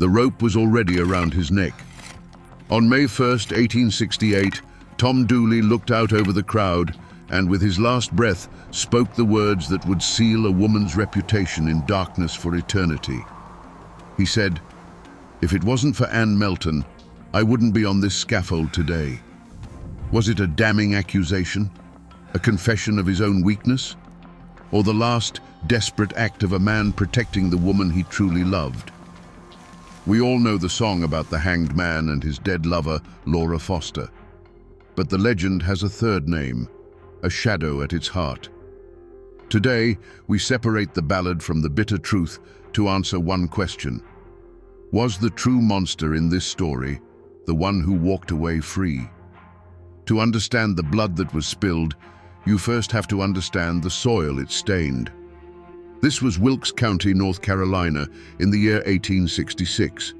The rope was already around his neck. On May 1st, 1868, Tom Dooley looked out over the crowd and, with his last breath, spoke the words that would seal a woman's reputation in darkness for eternity. He said, "If it wasn't for Anne Melton, I wouldn't be on this scaffold today." Was it a damning accusation? A confession of his own weakness? Or the last, desperate act of a man protecting the woman he truly loved? We all know the song about the hanged man and his dead lover, Laura Foster. But the legend has a third name, a shadow at its heart. Today, we separate the ballad from the bitter truth to answer one question. Was the true monster in this story the one who walked away free? To understand the blood that was spilled, you first have to understand the soil it stained. This was Wilkes County, North Carolina, in the year 1866.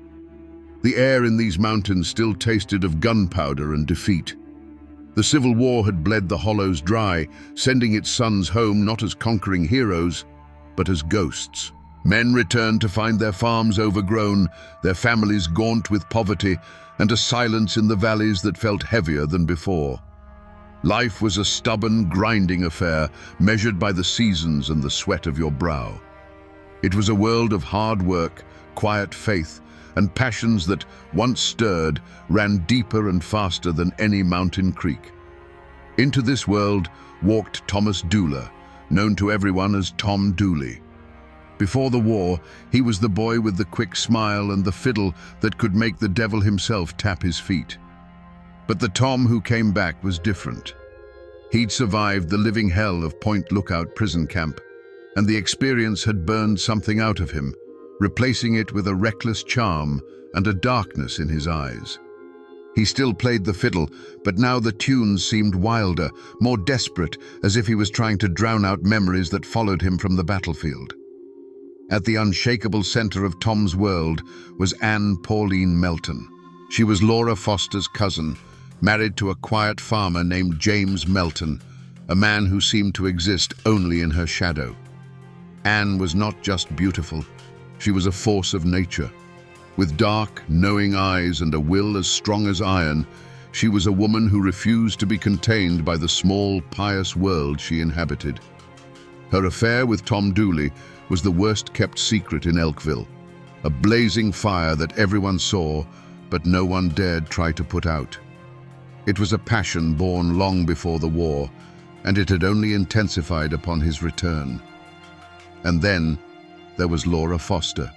The air in these mountains still tasted of gunpowder and defeat. The Civil War had bled the hollows dry, sending its sons home not as conquering heroes, but as ghosts. Men returned to find their farms overgrown, their families gaunt with poverty, and a silence in the valleys that felt heavier than before. Life was a stubborn, grinding affair, measured by the seasons and the sweat of your brow. It was a world of hard work, quiet faith, and passions that, once stirred, ran deeper and faster than any mountain creek. Into this world walked Thomas Dooley, known to everyone as Tom Dooley. Before the war, he was the boy with the quick smile and the fiddle that could make the devil himself tap his feet. But the Tom who came back was different. He'd survived the living hell of Point Lookout prison camp, and the experience had burned something out of him, replacing it with a reckless charm and a darkness in his eyes. He still played the fiddle, but now the tunes seemed wilder, more desperate, as if he was trying to drown out memories that followed him from the battlefield. At the unshakable center of Tom's world was Anne Pauline Melton. She was Laura Foster's cousin, married to a quiet farmer named James Melton, a man who seemed to exist only in her shadow. Anne was not just beautiful, she was a force of nature. With dark, knowing eyes and a will as strong as iron, she was a woman who refused to be contained by the small, pious world she inhabited. Her affair with Tom Dooley was the worst-kept secret in Elkville, a blazing fire that everyone saw, but no one dared try to put out. It was a passion born long before the war, and it had only intensified upon his return. And then there was Laura Foster,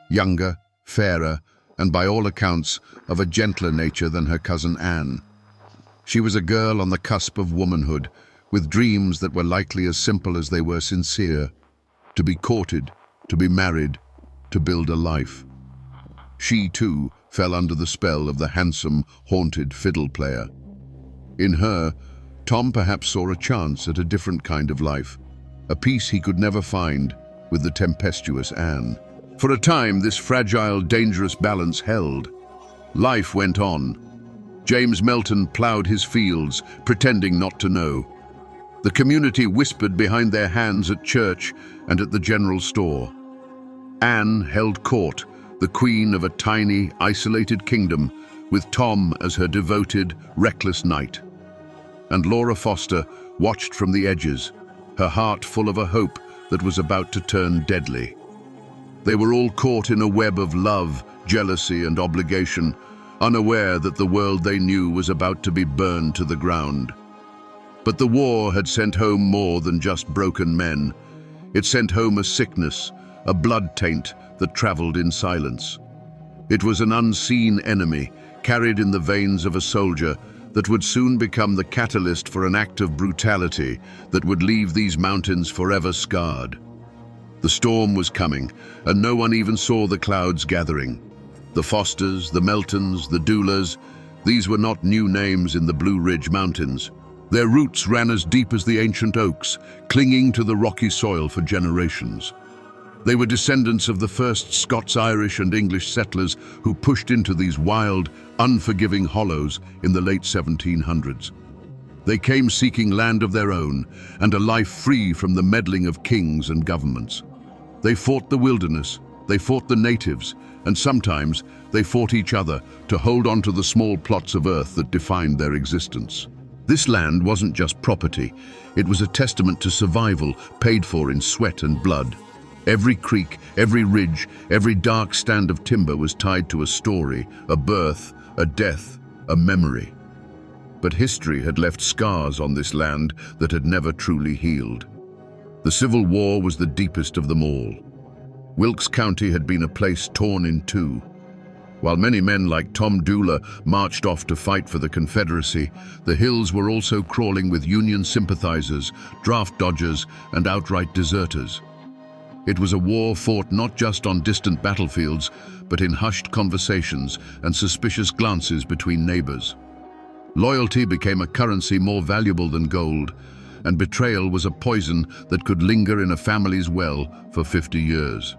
younger, fairer, and by all accounts of a gentler nature than her cousin Anne. She was a girl on the cusp of womanhood, with dreams that were likely as simple as they were sincere: to be courted, to be married, to build a life. She, too, fell under the spell of the handsome, haunted fiddle player. In her, Tom perhaps saw a chance at a different kind of life, a peace he could never find with the tempestuous Anne. For a time, this fragile, dangerous balance held. Life went on. James Melton ploughed his fields, pretending not to know. The community whispered behind their hands at church and at the general store. Anne held court, the queen of a tiny, isolated kingdom, with Tom as her devoted, reckless knight. And Laura Foster watched from the edges, her heart full of a hope that was about to turn deadly. They were all caught in a web of love, jealousy, and obligation, unaware that the world they knew was about to be burned to the ground. But the war had sent home more than just broken men. It sent home a sickness, a blood taint that traveled in silence. It was an unseen enemy, carried in the veins of a soldier, that would soon become the catalyst for an act of brutality that would leave these mountains forever scarred. The storm was coming, and no one even saw the clouds gathering. The Fosters, the Meltons, the Dooleys, these were not new names in the Blue Ridge Mountains. Their roots ran as deep as the ancient oaks, clinging to the rocky soil for generations. They were descendants of the first Scots, Irish, and English settlers who pushed into these wild, unforgiving hollows in the late 1700s. They came seeking land of their own and a life free from the meddling of kings and governments. They fought the wilderness, they fought the natives, and sometimes they fought each other to hold on to the small plots of earth that defined their existence. This land wasn't just property, it was a testament to survival paid for in sweat and blood. Every creek, every ridge, every dark stand of timber was tied to a story, a birth, a death, a memory. But history had left scars on this land that had never truly healed. The Civil War was the deepest of them all. Wilkes County had been a place torn in two. While many men like Tom Dooley marched off to fight for the Confederacy, the hills were also crawling with Union sympathizers, draft dodgers, and outright deserters. It was a war fought not just on distant battlefields, but in hushed conversations and suspicious glances between neighbors. Loyalty became a currency more valuable than gold, and betrayal was a poison that could linger in a family's well for 50 years.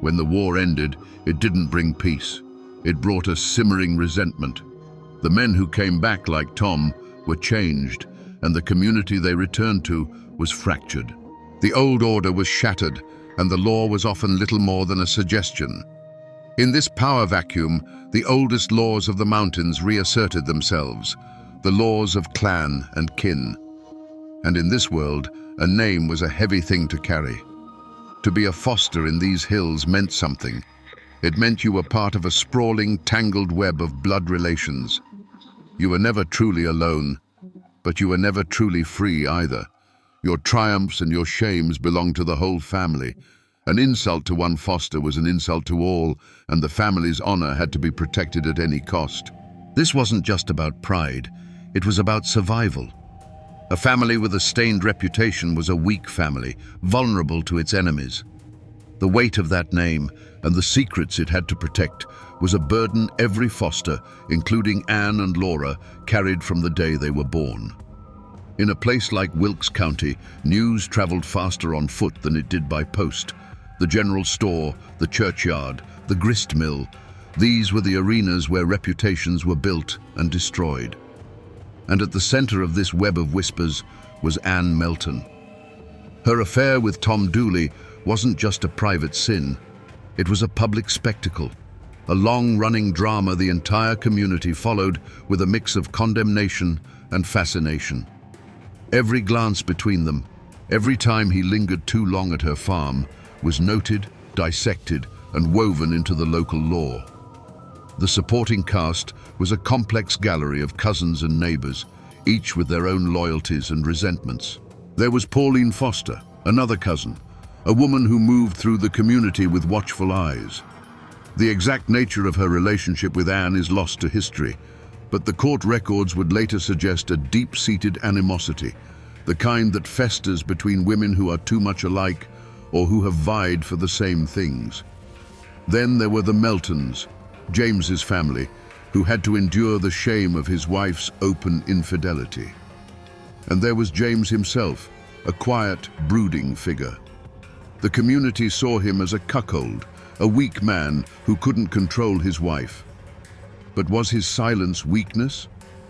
When the war ended, it didn't bring peace. It brought a simmering resentment. The men who came back, like Tom, were changed, and the community they returned to was fractured. The old order was shattered, and the law was often little more than a suggestion. In this power vacuum, the oldest laws of the mountains reasserted themselves, the laws of clan and kin. And in this world, a name was a heavy thing to carry. To be a foster in these hills meant something. It meant you were part of a sprawling, tangled web of blood relations. You were never truly alone, but you were never truly free either. Your triumphs and your shames belonged to the whole family. An insult to one foster was an insult to all, and the family's honor had to be protected at any cost. This wasn't just about pride, it was about survival. A family with a stained reputation was a weak family, vulnerable to its enemies. The weight of that name and the secrets it had to protect was a burden every foster, including Anne and Laura, carried from the day they were born. In a place like Wilkes County, news traveled faster on foot than it did by post. The general store, the churchyard, the grist mill, these were the arenas where reputations were built and destroyed. And at the center of this web of whispers was Anne Melton. Her affair with Tom Dooley wasn't just a private sin, it was a public spectacle, a long-running drama the entire community followed with a mix of condemnation and fascination. Every glance between them, every time he lingered too long at her farm, was noted, dissected, and woven into the local law. The supporting cast was a complex gallery of cousins and neighbors, each with their own loyalties and resentments. There was Pauline Foster, another cousin, a woman who moved through the community with watchful eyes. The exact nature of her relationship with Anne is lost to history, but the court records would later suggest a deep-seated animosity, the kind that festers between women who are too much alike or who have vied for the same things. Then there were the Meltons, James's family, who had to endure the shame of his wife's open infidelity. And there was James himself, a quiet, brooding figure. The community saw him as a cuckold, a weak man who couldn't control his wife. But was his silence weakness,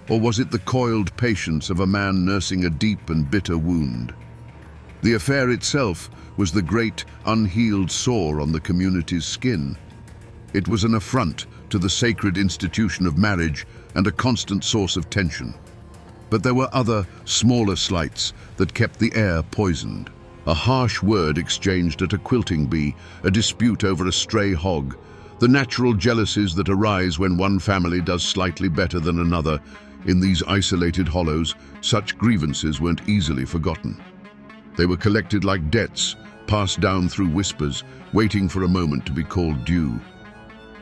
or was it the coiled patience of a man nursing a deep and bitter wound? The affair itself was the great, unhealed sore on the community's skin. It was an affront to the sacred institution of marriage and a constant source of tension. But there were other, smaller slights that kept the air poisoned. A harsh word exchanged at a quilting bee, a dispute over a stray hog, the natural jealousies that arise when one family does slightly better than another. In these isolated hollows, such grievances weren't easily forgotten. They were collected like debts, passed down through whispers, waiting for a moment to be called due.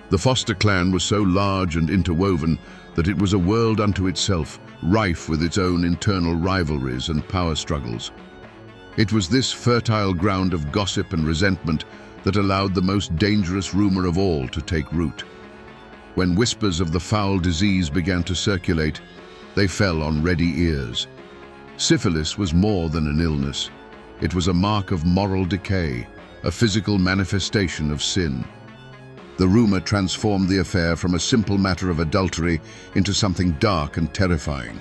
The Foster clan was so large and interwoven that it was a world unto itself, rife with its own internal rivalries and power struggles. It was this fertile ground of gossip and resentment that allowed the most dangerous rumor of all to take root. When whispers of the foul disease began to circulate, they fell on ready ears. Syphilis was more than an illness. It was a mark of moral decay, a physical manifestation of sin. The rumor transformed the affair from a simple matter of adultery into something dark and terrifying.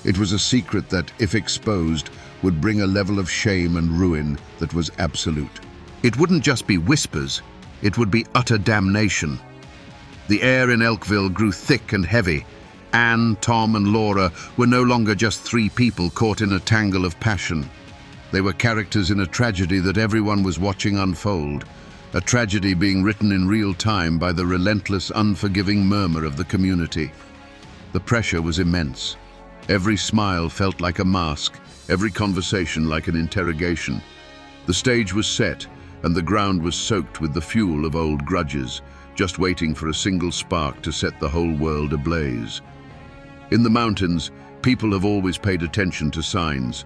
It was a secret that, if exposed, would bring a level of shame and ruin that was absolute. It wouldn't just be whispers, It would be utter damnation. The air in Elkville grew thick and heavy. Anne, Tom, and Laura were no longer just three people caught in a tangle of passion. They were characters in a tragedy that everyone was watching unfold, a tragedy being written in real time by the relentless, unforgiving murmur of the community. The pressure was immense. Every smile felt like a mask, every conversation like an interrogation. The stage was set, and the ground was soaked with the fuel of old grudges, just waiting for a single spark to set the whole world ablaze. In the mountains, people have always paid attention to signs.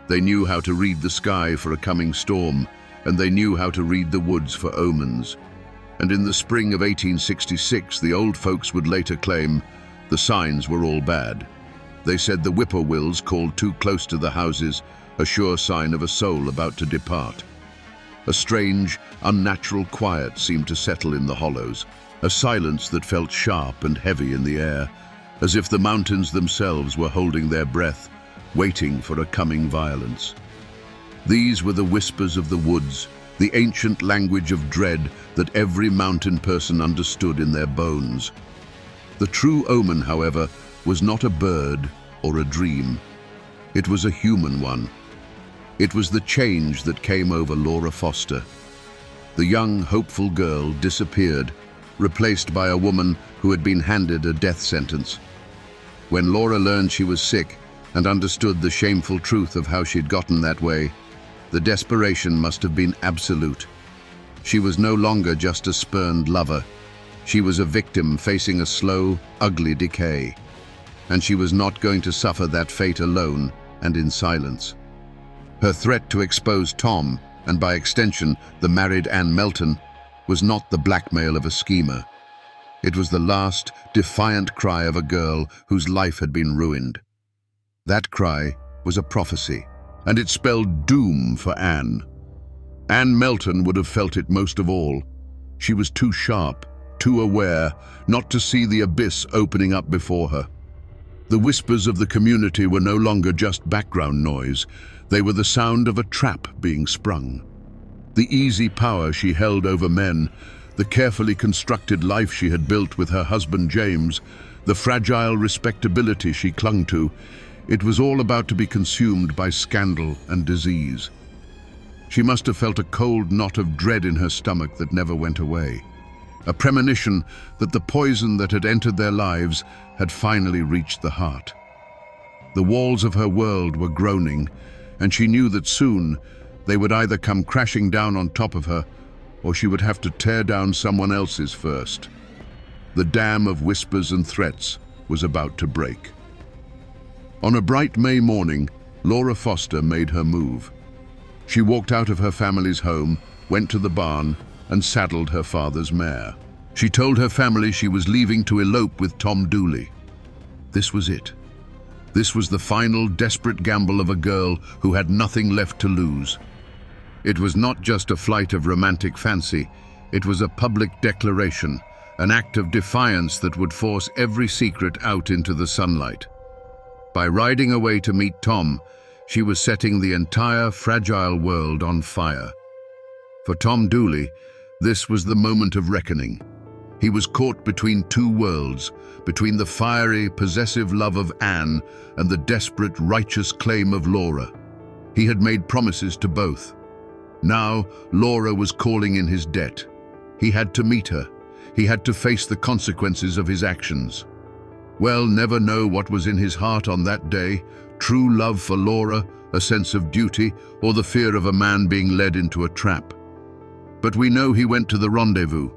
They knew how to read the sky for a coming storm, and they knew how to read the woods for omens. And in the spring of 1866, the old folks would later claim the signs were all bad. They said the whippoorwills called too close to the houses, a sure sign of a soul about to depart. A strange, unnatural quiet seemed to settle in the hollows, a silence that felt sharp and heavy in the air, as if the mountains themselves were holding their breath, waiting for a coming violence. These were the whispers of the woods, the ancient language of dread that every mountain person understood in their bones. The true omen, however, was not a bird or a dream. It was a human one. It was the change that came over Laura Foster. The young, hopeful girl disappeared, replaced by a woman who had been handed a death sentence. When Laura learned she was sick and understood the shameful truth of how she'd gotten that way, the desperation must have been absolute. She was no longer just a spurned lover. She was a victim facing a slow, ugly decay. And she was not going to suffer that fate alone and in silence. Her threat to expose Tom, and by extension the married Anne Melton, was not the blackmail of a schemer. It was the last, defiant cry of a girl whose life had been ruined. That cry was a prophecy, and it spelled doom for Anne. Anne Melton would have felt it most of all. She was too sharp, too aware, not to see the abyss opening up before her. The whispers of the community were no longer just background noise. They were the sound of a trap being sprung. The easy power she held over men, the carefully constructed life she had built with her husband James, the fragile respectability she clung to, it was all about to be consumed by scandal and disease. She must have felt a cold knot of dread in her stomach that never went away, a premonition that the poison that had entered their lives had finally reached the heart. The walls of her world were groaning, and she knew that soon they would either come crashing down on top of her, or she would have to tear down someone else's first. The dam of whispers and threats was about to break. On a bright May morning, Laura Foster made her move. She walked out of her family's home, went to the barn, and saddled her father's mare. She told her family she was leaving to elope with Tom Dooley. This was it. This was the final desperate gamble of a girl who had nothing left to lose. It was not just a flight of romantic fancy, it was a public declaration, an act of defiance that would force every secret out into the sunlight. By riding away to meet Tom, she was setting the entire fragile world on fire. For Tom Dooley, this was the moment of reckoning. He was caught between two worlds, between the fiery, possessive love of Anne and the desperate, righteous claim of Laura. He had made promises to both. Now, Laura was calling in his debt. He had to meet her. He had to face the consequences of his actions. We'll never know what was in his heart on that day, true love for Laura, a sense of duty, or the fear of a man being led into a trap. But we know he went to the rendezvous.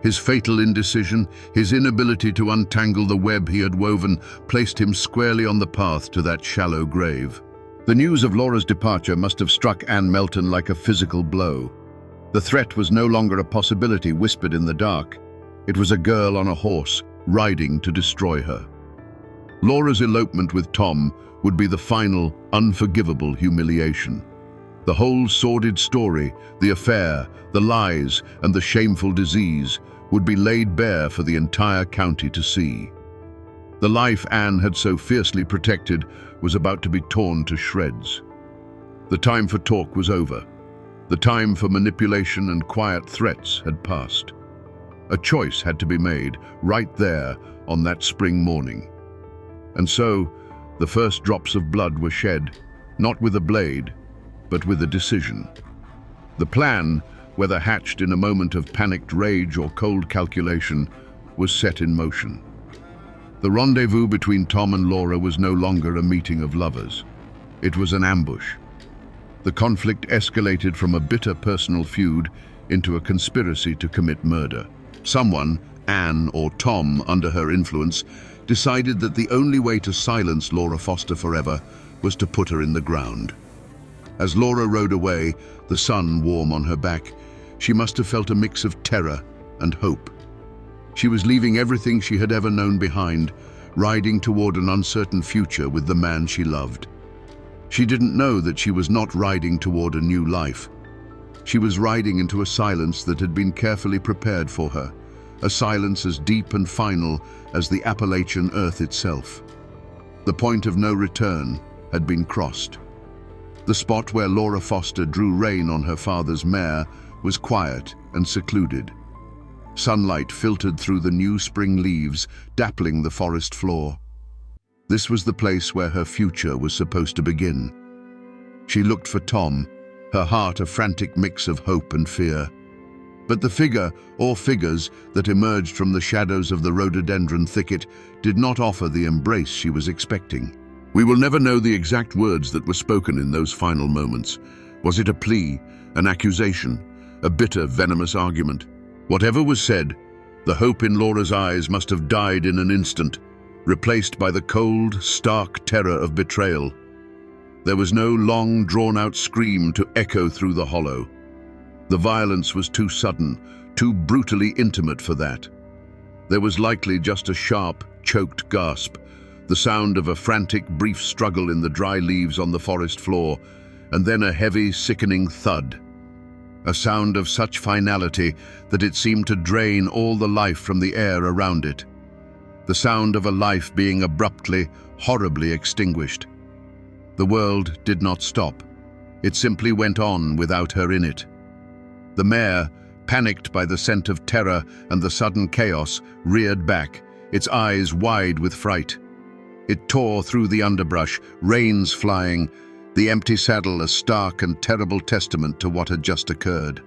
His fatal indecision, his inability to untangle the web he had woven, placed him squarely on the path to that shallow grave. The news of Laura's departure must have struck Anne Melton like a physical blow. The threat was no longer a possibility whispered in the dark. It was a girl on a horse, riding to destroy her. Laura's elopement with Tom would be the final, unforgivable humiliation. The whole sordid story, the affair, the lies, and the shameful disease would be laid bare for the entire county to see. The life Anne had so fiercely protected was about to be torn to shreds. The time for talk was over. The time for manipulation and quiet threats had passed. A choice had to be made right there on that spring morning. And so, the first drops of blood were shed, not with a blade, but with a decision. The plan, whether hatched in a moment of panicked rage or cold calculation, was set in motion. The rendezvous between Tom and Laura was no longer a meeting of lovers. It was an ambush. The conflict escalated from a bitter personal feud into a conspiracy to commit murder. Someone, Anne or Tom, under her influence, decided that the only way to silence Laura Foster forever was to put her in the ground. As Laura rode away, the sun warm on her back, she must have felt a mix of terror and hope. She was leaving everything she had ever known behind, riding toward an uncertain future with the man she loved. She didn't know that she was not riding toward a new life. She was riding into a silence that had been carefully prepared for her, a silence as deep and final as the Appalachian earth itself. The point of no return had been crossed. The spot where Laura Foster drew rein on her father's mare was quiet and secluded. Sunlight filtered through the new spring leaves, dappling the forest floor. This was the place where her future was supposed to begin. She looked for Tom, her heart a frantic mix of hope and fear. But the figure, or figures, that emerged from the shadows of the rhododendron thicket did not offer the embrace she was expecting. We will never know the exact words that were spoken in those final moments. Was it a plea, an accusation, a bitter, venomous argument? Whatever was said, the hope in Laura's eyes must have died in an instant, replaced by the cold, stark terror of betrayal. There was no long, drawn-out scream to echo through the hollow. The violence was too sudden, too brutally intimate for that. There was likely just a sharp, choked gasp, the sound of a frantic, brief struggle in the dry leaves on the forest floor, and then a heavy, sickening thud. A sound of such finality that it seemed to drain all the life from the air around it. The sound of a life being abruptly, horribly extinguished. The world did not stop. It simply went on without her in it. The mare, panicked by the scent of terror and the sudden chaos, reared back, its eyes wide with fright. It tore through the underbrush, reins flying, the empty saddle a stark and terrible testament to what had just occurred.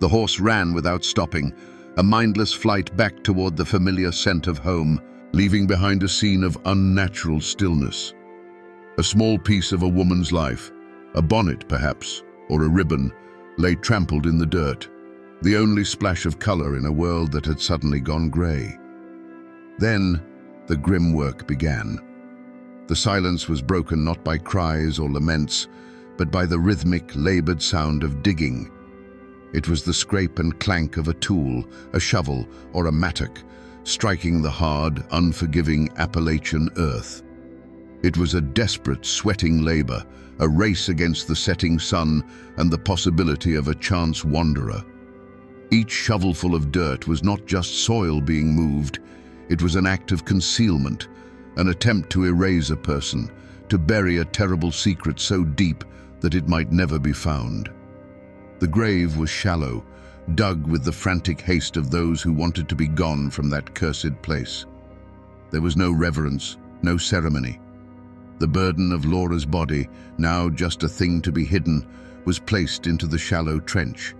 The horse ran without stopping, a mindless flight back toward the familiar scent of home, leaving behind a scene of unnatural stillness. A small piece of a woman's life, a bonnet perhaps, or a ribbon, lay trampled in the dirt, the only splash of color in a world that had suddenly gone gray. Then, the grim work began. The silence was broken not by cries or laments, but by the rhythmic, labored sound of digging. It was the scrape and clank of a tool, a shovel, or a mattock, striking the hard, unforgiving Appalachian earth. It was a desperate, sweating labor, a race against the setting sun and the possibility of a chance wanderer. Each shovelful of dirt was not just soil being moved, it was an act of concealment, an attempt to erase a person, to bury a terrible secret so deep that it might never be found. The grave was shallow, dug with the frantic haste of those who wanted to be gone from that cursed place. There was no reverence, no ceremony. The burden of Laura's body, now just a thing to be hidden, was placed into the shallow trench.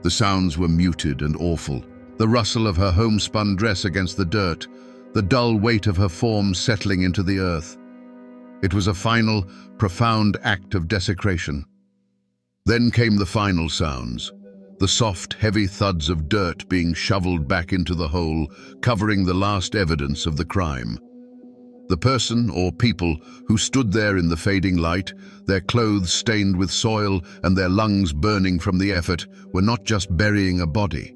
The sounds were muted and awful. The rustle of her homespun dress against the dirt, the dull weight of her form settling into the earth. It was a final, profound act of desecration. Then came the final sounds, the soft, heavy thuds of dirt being shoveled back into the hole, covering the last evidence of the crime. The person, or people, who stood there in the fading light, their clothes stained with soil and their lungs burning from the effort, were not just burying a body.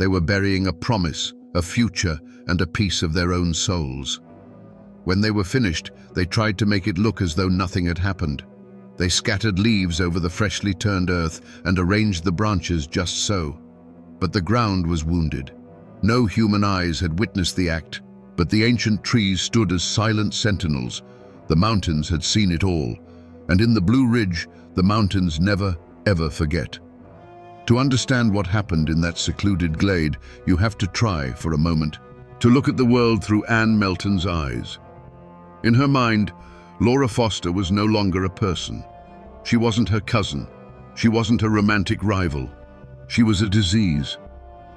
They were burying a promise, a future, and a piece of their own souls. When they were finished, they tried to make it look as though nothing had happened. They scattered leaves over the freshly turned earth and arranged the branches just so. But the ground was wounded. No human eyes had witnessed the act, but the ancient trees stood as silent sentinels. The mountains had seen it all, and in the Blue Ridge, the mountains never, ever forget. To understand what happened in that secluded glade, you have to try, for a moment, to look at the world through Anne Melton's eyes. In her mind, Laura Foster was no longer a person. She wasn't her cousin. She wasn't a romantic rival. She was a disease,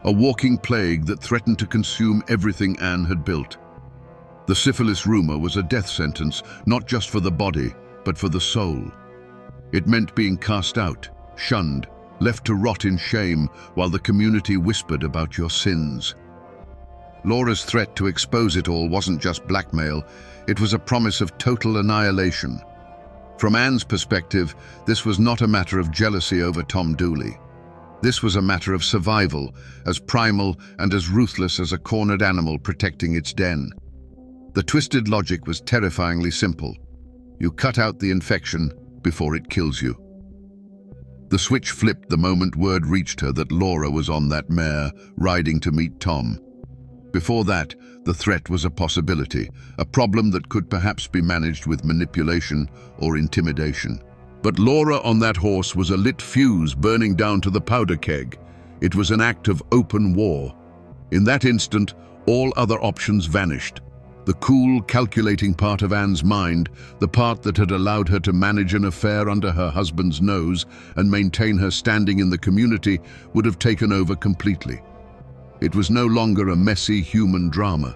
a walking plague that threatened to consume everything Anne had built. The syphilis rumor was a death sentence, not just for the body, but for the soul. It meant being cast out, shunned, left to rot in shame while the community whispered about your sins. Laura's threat to expose it all wasn't just blackmail, it was a promise of total annihilation. From Anne's perspective, this was not a matter of jealousy over Tom Dooley. This was a matter of survival, as primal and as ruthless as a cornered animal protecting its den. The twisted logic was terrifyingly simple. You cut out the infection before it kills you. The switch flipped the moment word reached her that Laura was on that mare, riding to meet Tom. Before that, the threat was a possibility, a problem that could perhaps be managed with manipulation or intimidation. But Laura on that horse was a lit fuse burning down to the powder keg. It was an act of open war. In that instant, all other options vanished. The cool, calculating part of Anne's mind, the part that had allowed her to manage an affair under her husband's nose and maintain her standing in the community, would have taken over completely. It was no longer a messy human drama.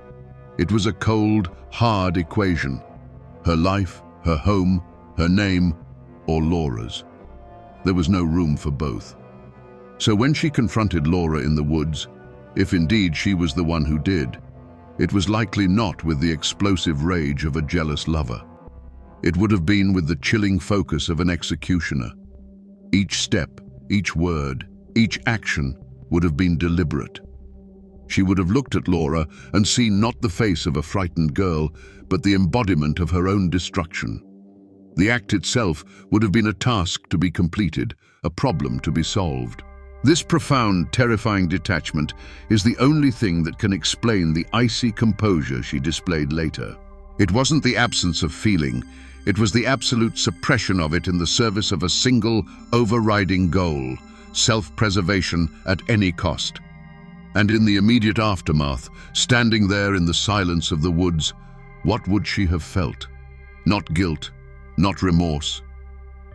It was a cold, hard equation. Her life, her home, her name, or Laura's. There was no room for both. So when she confronted Laura in the woods, if indeed she was the one who did, it was likely not with the explosive rage of a jealous lover. It would have been with the chilling focus of an executioner. Each step, each word, each action would have been deliberate. She would have looked at Laura and seen not the face of a frightened girl, but the embodiment of her own destruction. The act itself would have been a task to be completed, a problem to be solved. This profound, terrifying detachment is the only thing that can explain the icy composure she displayed later. It wasn't the absence of feeling, it was the absolute suppression of it in the service of a single, overriding goal, self-preservation at any cost. And in the immediate aftermath, standing there in the silence of the woods, what would she have felt? Not guilt, not remorse.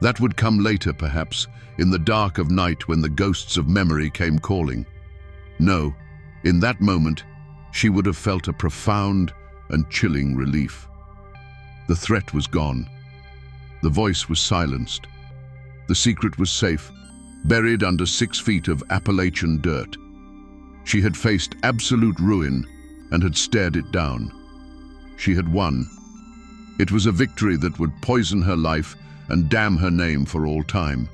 That would come later, perhaps, in the dark of night when the ghosts of memory came calling. No, in that moment, she would have felt a profound and chilling relief. The threat was gone. The voice was silenced. The secret was safe, buried under 6 feet of Appalachian dirt. She had faced absolute ruin and had stared it down. She had won. It was a victory that would poison her life and damn her name for all time.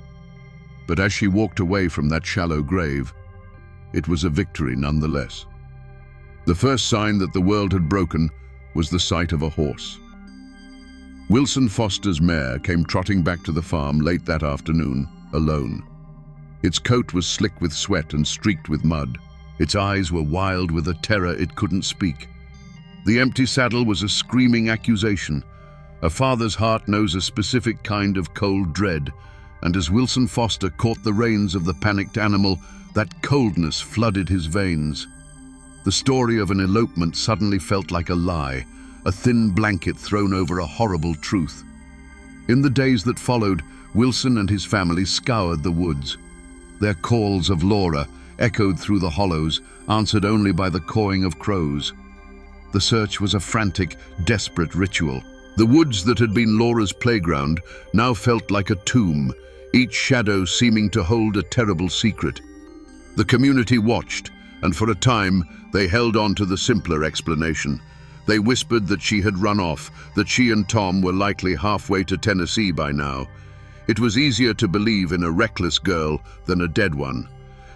But as she walked away from that shallow grave, it was a victory nonetheless. The first sign that the world had broken was the sight of a horse. Wilson Foster's mare came trotting back to the farm late that afternoon, alone. Its coat was slick with sweat and streaked with mud. Its eyes were wild with a terror it couldn't speak. The empty saddle was a screaming accusation. A father's heart knows a specific kind of cold dread, and as Wilson Foster caught the reins of the panicked animal, that coldness flooded his veins. The story of an elopement suddenly felt like a lie, a thin blanket thrown over a horrible truth. In the days that followed, Wilson and his family scoured the woods. Their calls of Laura echoed through the hollows, answered only by the cawing of crows. The search was a frantic, desperate ritual. The woods that had been Laura's playground now felt like a tomb, each shadow seeming to hold a terrible secret. The community watched, and for a time they held on to the simpler explanation. They whispered that she had run off, that she and Tom were likely halfway to Tennessee by now. It was easier to believe in a reckless girl than a dead one.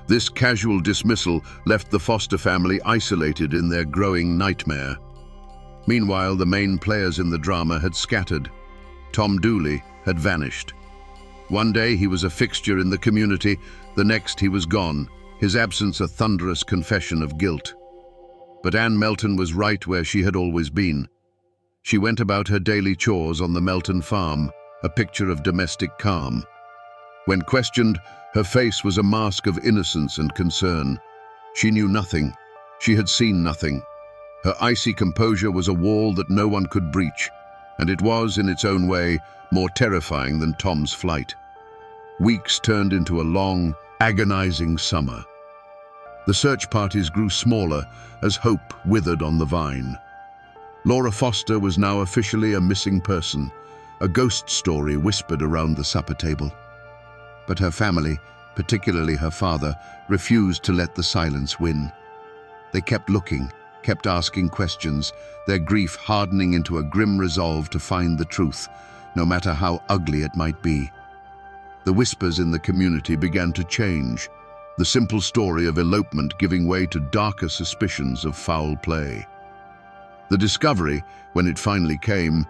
This casual dismissal left the Foster family isolated in their growing nightmare. Meanwhile, the main players in the drama had scattered. Tom Dooley had vanished. One day he was a fixture in the community, the next he was gone, his absence a thunderous confession of guilt. But Anne Melton was right where she had always been. She went about her daily chores on the Melton farm, a picture of domestic calm. When questioned, her face was a mask of innocence and concern. She knew nothing. She had seen nothing. Her icy composure was a wall that no one could breach, and it was, in its own way, more terrifying than Tom's flight. Weeks turned into a long, agonizing summer. The search parties grew smaller as hope withered on the vine. Laura Foster was now officially a missing person, a ghost story whispered around the supper table. But her family, particularly her father, refused to let the silence win. They kept looking, kept asking questions, their grief hardening into a grim resolve to find the truth, no matter how ugly it might be. The whispers in the community began to change, the simple story of elopement giving way to darker suspicions of foul play. The discovery, when it finally came,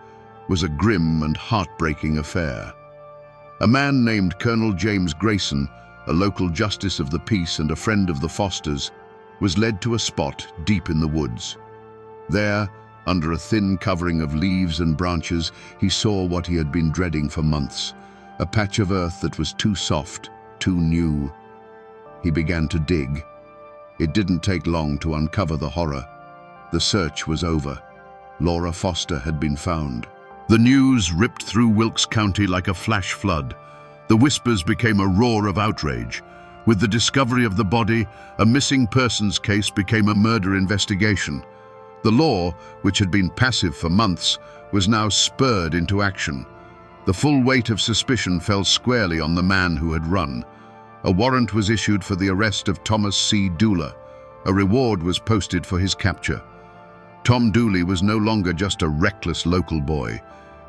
was a grim and heartbreaking affair. A man named Colonel James Grayson, a local justice of the peace and a friend of the Fosters, was led to a spot deep in the woods. There, under a thin covering of leaves and branches, he saw what he had been dreading for months, a patch of earth that was too soft, too new. He began to dig. It didn't take long to uncover the horror. The search was over. Laura Foster had been found. The news ripped through Wilkes County like a flash flood. The whispers became a roar of outrage. With the discovery of the body, a missing persons case became a murder investigation. The law, which had been passive for months, was now spurred into action. The full weight of suspicion fell squarely on the man who had run. A warrant was issued for the arrest of Thomas C. Dooley. A reward was posted for his capture. Tom Dooley was no longer just a reckless local boy.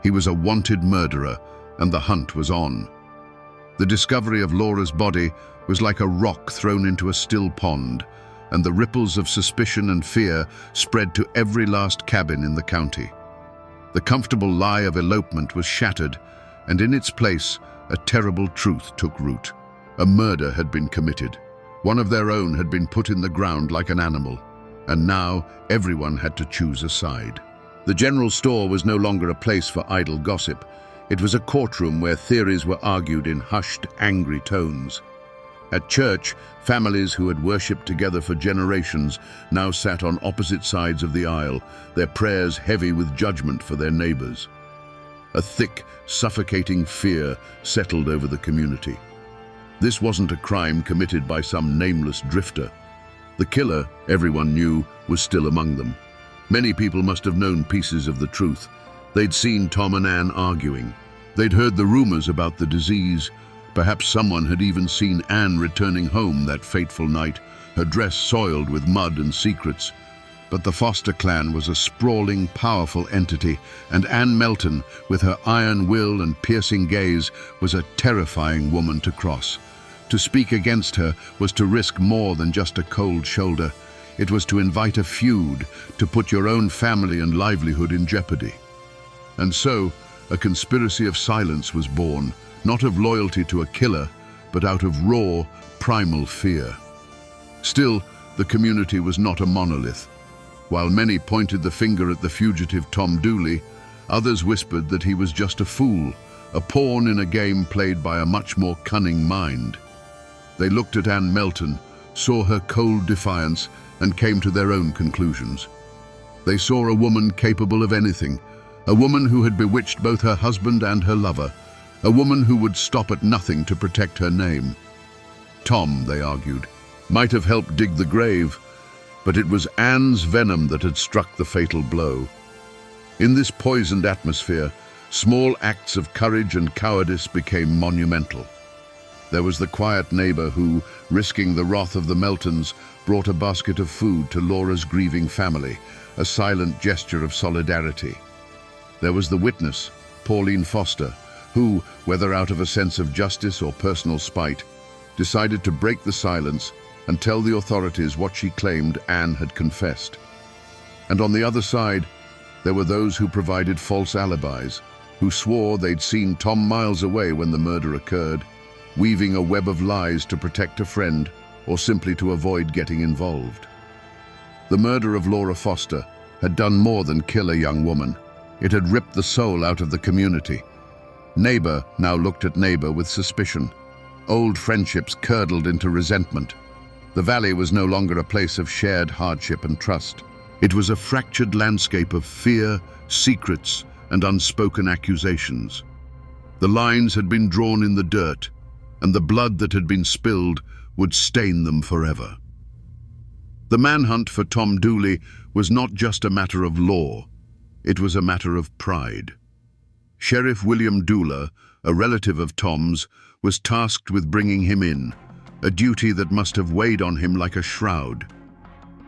He was a wanted murderer, and the hunt was on. The discovery of Laura's body was like a rock thrown into a still pond, and the ripples of suspicion and fear spread to every last cabin in the county. The comfortable lie of elopement was shattered, and in its place, a terrible truth took root. A murder had been committed. One of their own had been put in the ground like an animal, and now everyone had to choose a side. The general store was no longer a place for idle gossip. It was a courtroom where theories were argued in hushed, angry tones. At church, families who had worshipped together for generations now sat on opposite sides of the aisle, their prayers heavy with judgment for their neighbors. A thick, suffocating fear settled over the community. This wasn't a crime committed by some nameless drifter. The killer, everyone knew, was still among them. Many people must have known pieces of the truth. They'd seen Tom and Anne arguing. They'd heard the rumors about the disease. Perhaps someone had even seen Anne returning home that fateful night, her dress soiled with mud and secrets. But the Foster clan was a sprawling, powerful entity, and Anne Melton, with her iron will and piercing gaze, was a terrifying woman to cross. To speak against her was to risk more than just a cold shoulder. It was to invite a feud, to put your own family and livelihood in jeopardy. And so, a conspiracy of silence was born, not of loyalty to a killer, but out of raw, primal fear. Still, the community was not a monolith. While many pointed the finger at the fugitive Tom Dooley, others whispered that he was just a fool, a pawn in a game played by a much more cunning mind. They looked at Anne Melton, saw her cold defiance, and came to their own conclusions. They saw a woman capable of anything, a woman who had bewitched both her husband and her lover, a woman who would stop at nothing to protect her name. Tom, they argued, might have helped dig the grave, but it was Anne's venom that had struck the fatal blow. In this poisoned atmosphere, small acts of courage and cowardice became monumental. There was the quiet neighbor who, risking the wrath of the Meltons, brought a basket of food to Laura's grieving family, a silent gesture of solidarity. There was the witness, Pauline Foster, who, whether out of a sense of justice or personal spite, decided to break the silence and tell the authorities what she claimed Anne had confessed. And on the other side, there were those who provided false alibis, who swore they'd seen Tom miles away when the murder occurred, weaving a web of lies to protect a friend or simply to avoid getting involved. The murder of Laura Foster had done more than kill a young woman. It had ripped the soul out of the community. Neighbor now looked at neighbor with suspicion. Old friendships curdled into resentment. The valley was no longer a place of shared hardship and trust. It was a fractured landscape of fear, secrets, and unspoken accusations. The lines had been drawn in the dirt, and the blood that had been spilled would stain them forever. The manhunt for Tom Dooley was not just a matter of law, it was a matter of pride. Sheriff William Dooley, a relative of Tom's, was tasked with bringing him in, a duty that must have weighed on him like a shroud.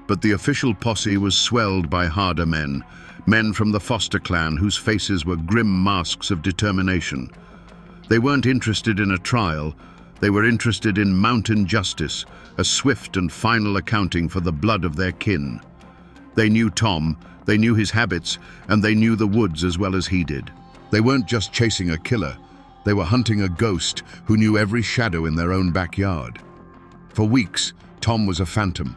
But the official posse was swelled by harder men from the Foster clan whose faces were grim masks of determination. They weren't interested in a trial, they were interested in mountain justice, a swift and final accounting for the blood of their kin. They knew Tom, they knew his habits, and they knew the woods as well as he did. They weren't just chasing a killer, they were hunting a ghost who knew every shadow in their own backyard. For weeks, Tom was a phantom.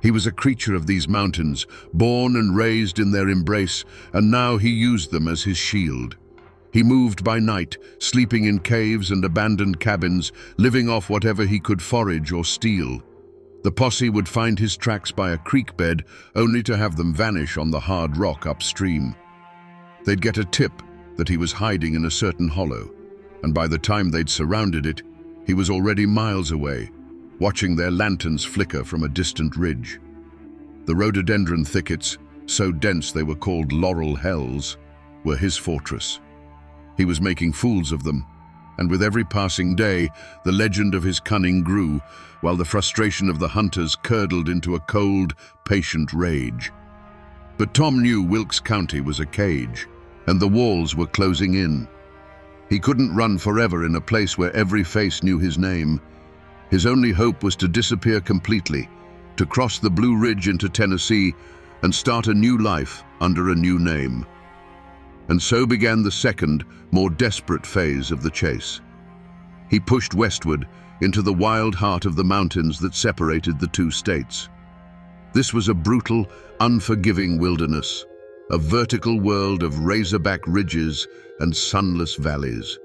He was a creature of these mountains, born and raised in their embrace, and now he used them as his shield. He moved by night, sleeping in caves and abandoned cabins, living off whatever he could forage or steal. The posse would find his tracks by a creek bed, only to have them vanish on the hard rock upstream. They'd get a tip that he was hiding in a certain hollow, and by the time they'd surrounded it, he was already miles away, watching their lanterns flicker from a distant ridge. The rhododendron thickets, so dense they were called laurel hells, were his fortress. He was making fools of them, and with every passing day, the legend of his cunning grew, while the frustration of the hunters curdled into a cold, patient rage. But Tom knew Wilkes County was a cage, and the walls were closing in. He couldn't run forever in a place where every face knew his name. His only hope was to disappear completely, to cross the Blue Ridge into Tennessee and start a new life under a new name. And so began the second, more desperate phase of the chase. He pushed westward into the wild heart of the mountains that separated the two states. This was a brutal, unforgiving wilderness, a vertical world of razorback ridges and sunless valleys.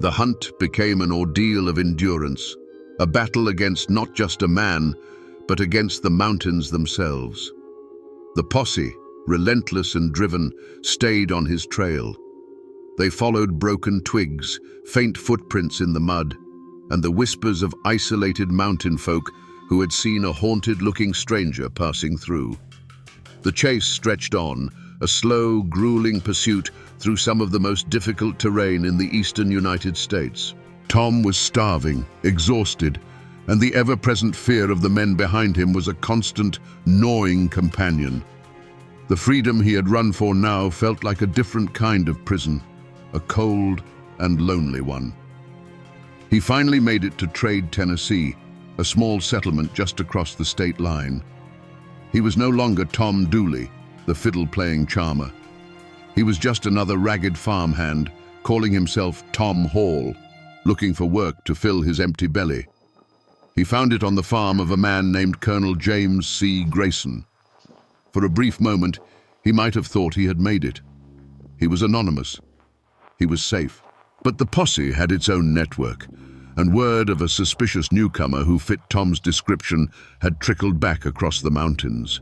The hunt became an ordeal of endurance, a battle against not just a man, but against the mountains themselves. The posse, relentless and driven, stayed on his trail. They followed broken twigs, faint footprints in the mud, and the whispers of isolated mountain folk who had seen a haunted-looking stranger passing through. The chase stretched on, a slow, grueling pursuit through some of the most difficult terrain in the eastern United States. Tom was starving, exhausted, and the ever-present fear of the men behind him was a constant, gnawing companion. The freedom he had run for now felt like a different kind of prison, a cold and lonely one. He finally made it to Trade, Tennessee, a small settlement just across the state line. He was no longer Tom Dooley, the fiddle-playing charmer. He was just another ragged farmhand, calling himself Tom Hall, looking for work to fill his empty belly. He found it on the farm of a man named Colonel James C. Grayson. For a brief moment, he might have thought he had made it. He was anonymous. He was safe. But the posse had its own network, and word of a suspicious newcomer who fit Tom's description had trickled back across the mountains.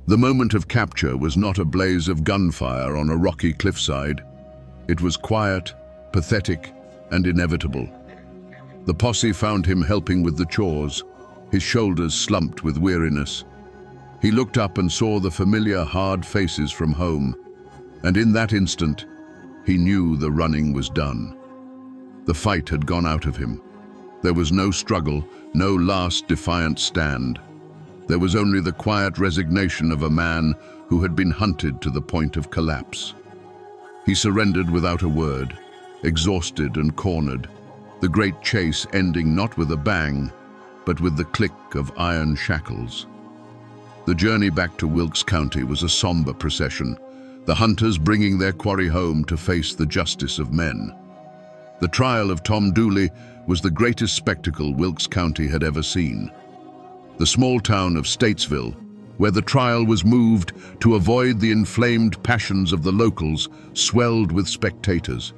The moment of capture was not a blaze of gunfire on a rocky cliffside. It was quiet, pathetic, and inevitable. The posse found him helping with the chores, his shoulders slumped with weariness. He looked up and saw the familiar hard faces from home, and in that instant, he knew the running was done. The fight had gone out of him. There was no struggle, no last defiant stand. There was only the quiet resignation of a man who had been hunted to the point of collapse. He surrendered without a word, exhausted and cornered, the great chase ending not with a bang, but with the click of iron shackles. The journey back to Wilkes County was a somber procession, the hunters bringing their quarry home to face the justice of men. The trial of Tom Dooley was the greatest spectacle Wilkes County had ever seen. The small town of Statesville, where the trial was moved to avoid the inflamed passions of the locals, swelled with spectators.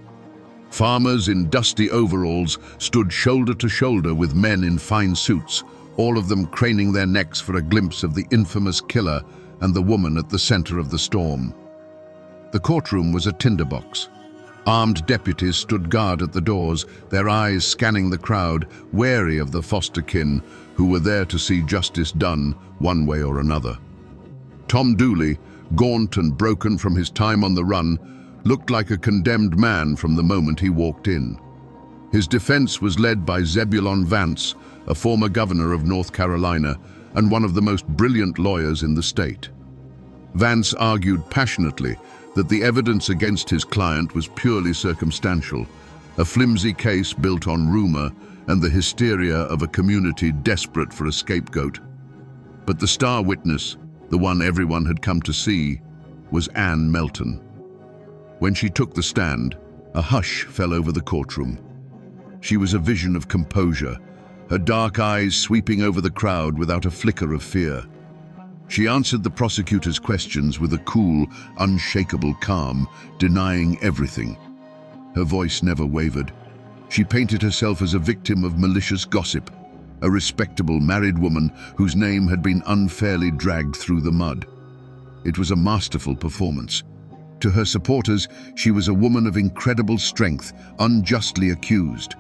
Farmers in dusty overalls stood shoulder to shoulder with men in fine suits, all of them craning their necks for a glimpse of the infamous killer and the woman at the center of the storm. The courtroom was a tinderbox. Armed deputies stood guard at the doors, their eyes scanning the crowd, wary of the foster-kin who were there to see justice done one way or another. Tom Dooley, gaunt and broken from his time on the run, looked like a condemned man from the moment he walked in. His defense was led by Zebulon Vance, a former governor of North Carolina and one of the most brilliant lawyers in the state. Vance argued passionately that the evidence against his client was purely circumstantial, a flimsy case built on rumor and the hysteria of a community desperate for a scapegoat. But the star witness, the one everyone had come to see, was Ann Melton. When she took the stand, a hush fell over the courtroom. She was a vision of composure, her dark eyes sweeping over the crowd without a flicker of fear. She answered the prosecutor's questions with a cool, unshakable calm, denying everything. Her voice never wavered. She painted herself as a victim of malicious gossip, a respectable married woman whose name had been unfairly dragged through the mud. It was a masterful performance. To her supporters, she was a woman of incredible strength, unjustly accused.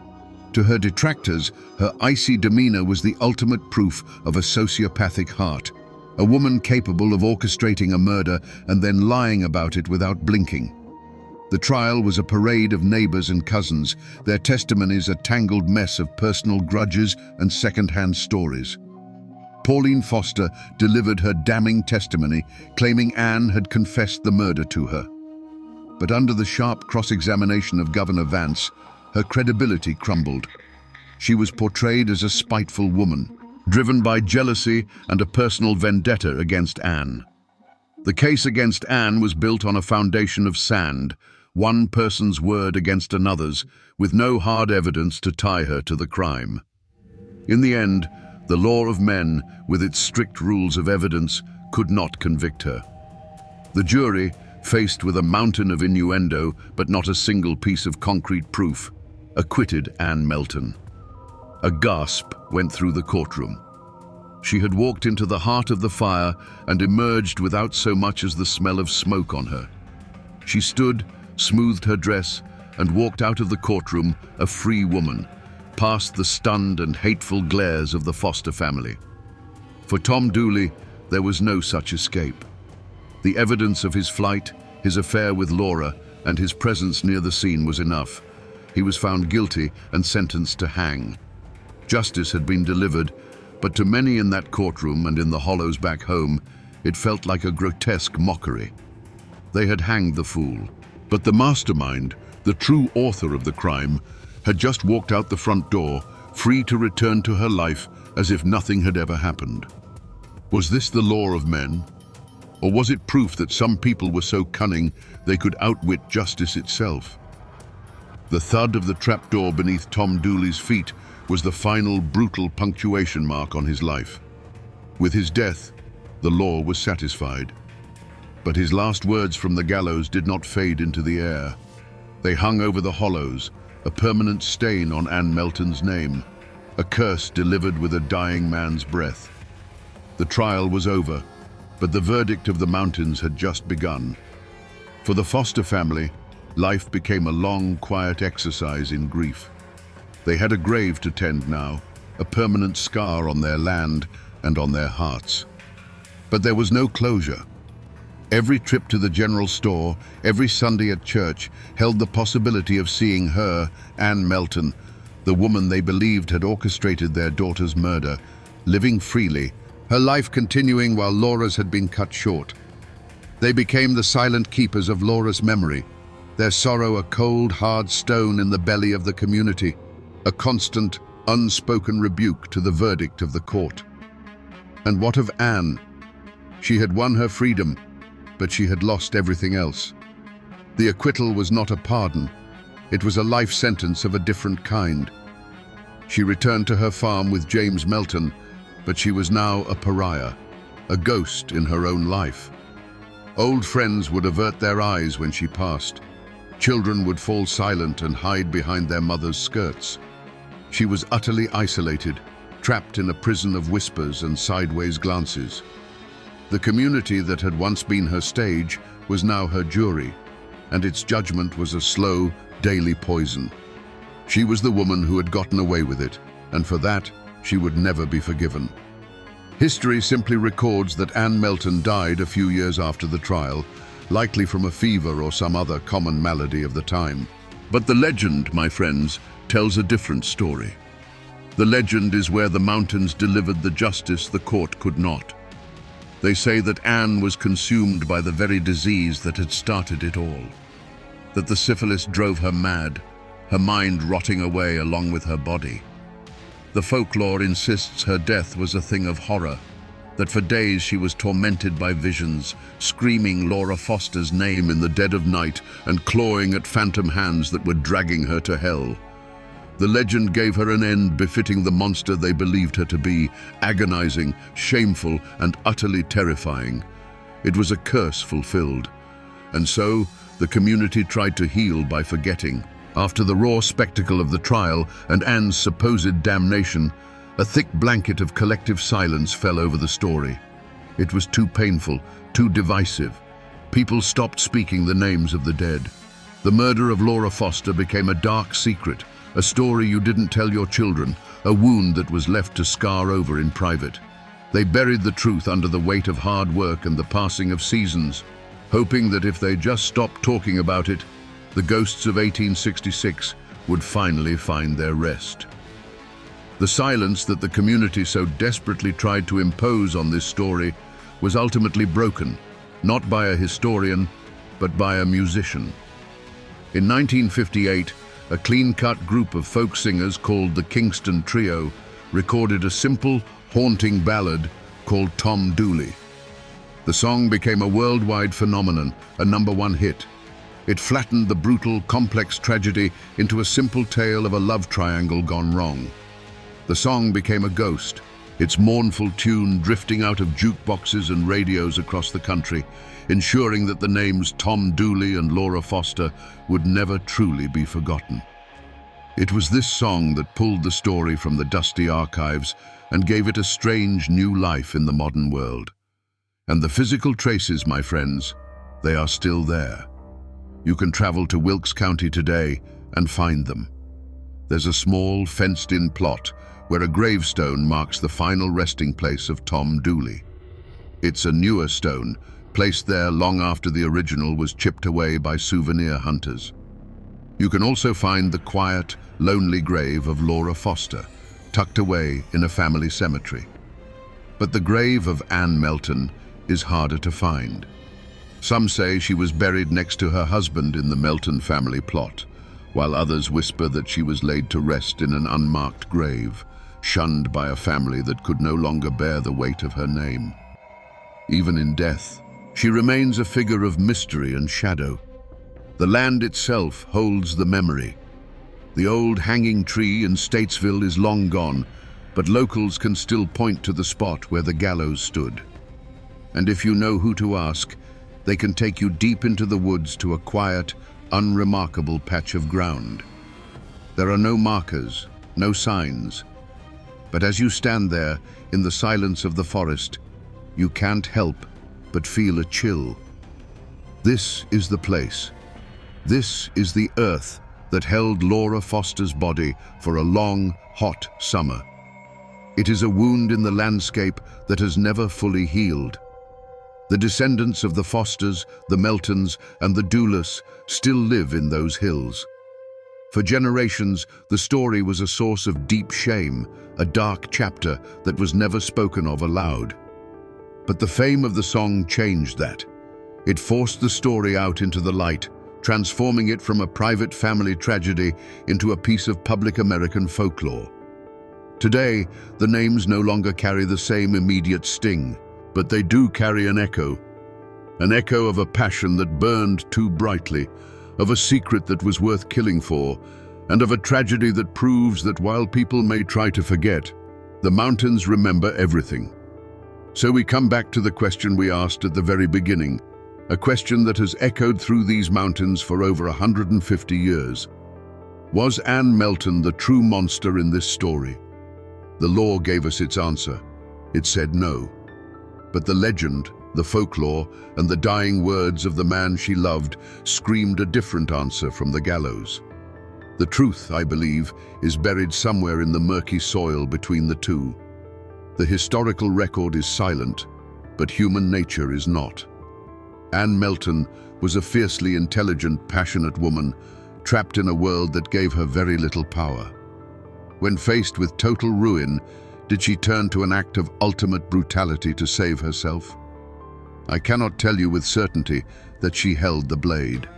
To her detractors, her icy demeanor was the ultimate proof of a sociopathic heart, a woman capable of orchestrating a murder and then lying about it without blinking. The trial was a parade of neighbors and cousins, their testimonies a tangled mess of personal grudges and second-hand stories. Pauline Foster delivered her damning testimony, claiming Anne had confessed the murder to her. But under the sharp cross-examination of Governor Vance, her credibility crumbled. She was portrayed as a spiteful woman, driven by jealousy and a personal vendetta against Anne. The case against Anne was built on a foundation of sand, one person's word against another's, with no hard evidence to tie her to the crime. In the end, the law of men, with its strict rules of evidence, could not convict her. The jury, faced with a mountain of innuendo but not a single piece of concrete proof, acquitted Ann Melton. A gasp went through the courtroom. She had walked into the heart of the fire and emerged without so much as the smell of smoke on her. She stood, smoothed her dress, and walked out of the courtroom a free woman, past the stunned and hateful glares of the Foster family. For Tom Dooley, there was no such escape. The evidence of his flight, his affair with Laura, and his presence near the scene was enough. He was found guilty and sentenced to hang. Justice had been delivered, but to many in that courtroom and in the hollows back home, it felt like a grotesque mockery. They had hanged the fool, but the mastermind, the true author of the crime, had just walked out the front door, free to return to her life as if nothing had ever happened. Was this the law of men? Or was it proof that some people were so cunning they could outwit justice itself? The thud of the trapdoor beneath Tom Dooley's feet was the final brutal punctuation mark on his life. With his death, the law was satisfied. But his last words from the gallows did not fade into the air. They hung over the hollows, a permanent stain on Ann Melton's name, a curse delivered with a dying man's breath. The trial was over, but the verdict of the mountains had just begun. For the Foster family, life became a long, quiet exercise in grief. They had a grave to tend now, a permanent scar on their land and on their hearts. But there was no closure. Every trip to the general store, every Sunday at church, held the possibility of seeing her, Ann Melton, the woman they believed had orchestrated their daughter's murder, living freely, her life continuing while Laura's had been cut short. They became the silent keepers of Laura's memory, their sorrow a cold, hard stone in the belly of the community, a constant, unspoken rebuke to the verdict of the court. And what of Anne? She had won her freedom, but she had lost everything else. The acquittal was not a pardon. It was a life sentence of a different kind. She returned to her farm with James Melton, but she was now a pariah, a ghost in her own life. Old friends would avert their eyes when she passed. Children would fall silent and hide behind their mothers' skirts. She was utterly isolated, trapped in a prison of whispers and sideways glances. The community that had once been her stage was now her jury, and its judgment was a slow, daily poison. She was the woman who had gotten away with it, and for that, she would never be forgiven. History simply records that Anne Melton died a few years after the trial, likely from a fever or some other common malady of the time. But the legend, my friends, tells a different story. The legend is where the mountains delivered the justice the court could not. They say that Anne was consumed by the very disease that had started it all. That the syphilis drove her mad, her mind rotting away along with her body. The folklore insists her death was a thing of horror, that for days she was tormented by visions, screaming Laura Foster's name in the dead of night and clawing at phantom hands that were dragging her to hell. The legend gave her an end befitting the monster they believed her to be, agonizing, shameful, and utterly terrifying. It was a curse fulfilled. And so, the community tried to heal by forgetting. After the raw spectacle of the trial and Anne's supposed damnation, a thick blanket of collective silence fell over the story. It was too painful, too divisive. People stopped speaking the names of the dead. The murder of Laura Foster became a dark secret, a story you didn't tell your children, a wound that was left to scar over in private. They buried the truth under the weight of hard work and the passing of seasons, hoping that if they just stopped talking about it, the ghosts of 1866 would finally find their rest. The silence that the community so desperately tried to impose on this story was ultimately broken, not by a historian, but by a musician. In 1958, a clean-cut group of folk singers called the Kingston Trio recorded a simple, haunting ballad called Tom Dooley. The song became a worldwide phenomenon, a #1 hit. It flattened the brutal, complex tragedy into a simple tale of a love triangle gone wrong. The song became a ghost, its mournful tune drifting out of jukeboxes and radios across the country, ensuring that the names Tom Dooley and Laura Foster would never truly be forgotten. It was this song that pulled the story from the dusty archives and gave it a strange new life in the modern world. And the physical traces, my friends, they are still there. You can travel to Wilkes County today and find them. There's a small, fenced-in plot where a gravestone marks the final resting place of Tom Dooley. It's a newer stone, placed there long after the original was chipped away by souvenir hunters. You can also find the quiet, lonely grave of Laura Foster, tucked away in a family cemetery. But the grave of Anne Melton is harder to find. Some say she was buried next to her husband in the Melton family plot, while others whisper that she was laid to rest in an unmarked grave, shunned by a family that could no longer bear the weight of her name. Even in death, she remains a figure of mystery and shadow. The land itself holds the memory. The old hanging tree in Statesville is long gone, but locals can still point to the spot where the gallows stood. And if you know who to ask, they can take you deep into the woods to a quiet, unremarkable patch of ground. There are no markers, no signs. But as you stand there, in the silence of the forest, you can't help but feel a chill. This is the place. This is the earth that held Laura Foster's body for a long, hot summer. It is a wound in the landscape that has never fully healed. The descendants of the Fosters, the Meltons, and the Dooleys still live in those hills. For generations, the story was a source of deep shame, a dark chapter that was never spoken of aloud. But the fame of the song changed that. It forced the story out into the light, transforming it from a private family tragedy into a piece of public American folklore. Today, the names no longer carry the same immediate sting, but they do carry an echo of a passion that burned too brightly, of a secret that was worth killing for, and of a tragedy that proves that while people may try to forget, the mountains remember everything. So we come back to the question we asked at the very beginning. a question that has echoed through these mountains for over 150 years. Was Anne Melton the true monster in this story? The law gave us its answer. It said no. But the legend, the folklore, and the dying words of the man she loved screamed a different answer from the gallows. The truth, I believe, is buried somewhere in the murky soil between the two. The historical record is silent, but human nature is not. Anne Melton was a fiercely intelligent, passionate woman, trapped in a world that gave her very little power. When faced with total ruin, did she turn to an act of ultimate brutality to save herself? I cannot tell you with certainty that she held the blade.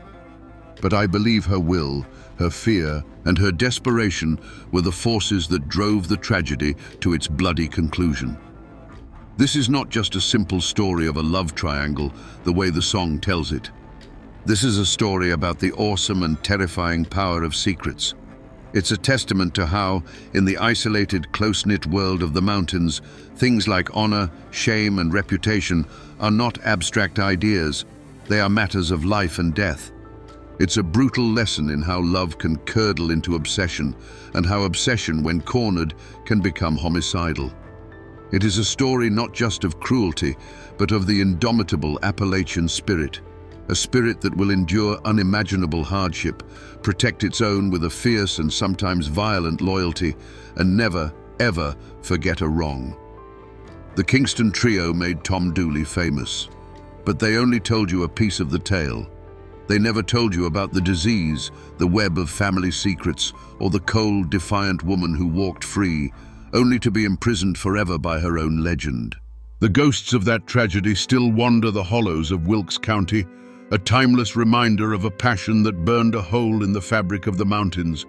But I believe her will, her fear, and her desperation were the forces that drove the tragedy to its bloody conclusion. This is not just a simple story of a love triangle, the way the song tells it. This is a story about the awesome and terrifying power of secrets. It's a testament to how, in the isolated, close-knit world of the mountains, things like honor, shame, and reputation are not abstract ideas. They are matters of life and death. It's a brutal lesson in how love can curdle into obsession, and how obsession, when cornered, can become homicidal. It is a story not just of cruelty, but of the indomitable Appalachian spirit, a spirit that will endure unimaginable hardship, protect its own with a fierce and sometimes violent loyalty, and never, ever forget a wrong. The Kingston Trio made Tom Dooley famous, but they only told you a piece of the tale. They never told you about the disease, the web of family secrets, or the cold, defiant woman who walked free, only to be imprisoned forever by her own legend. The ghosts of that tragedy still wander the hollows of Wilkes County, a timeless reminder of a passion that burned a hole in the fabric of the mountains.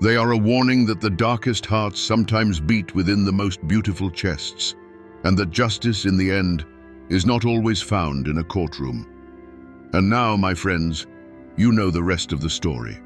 They are a warning that the darkest hearts sometimes beat within the most beautiful chests, and that justice, in the end, is not always found in a courtroom. And now, my friends, you know the rest of the story.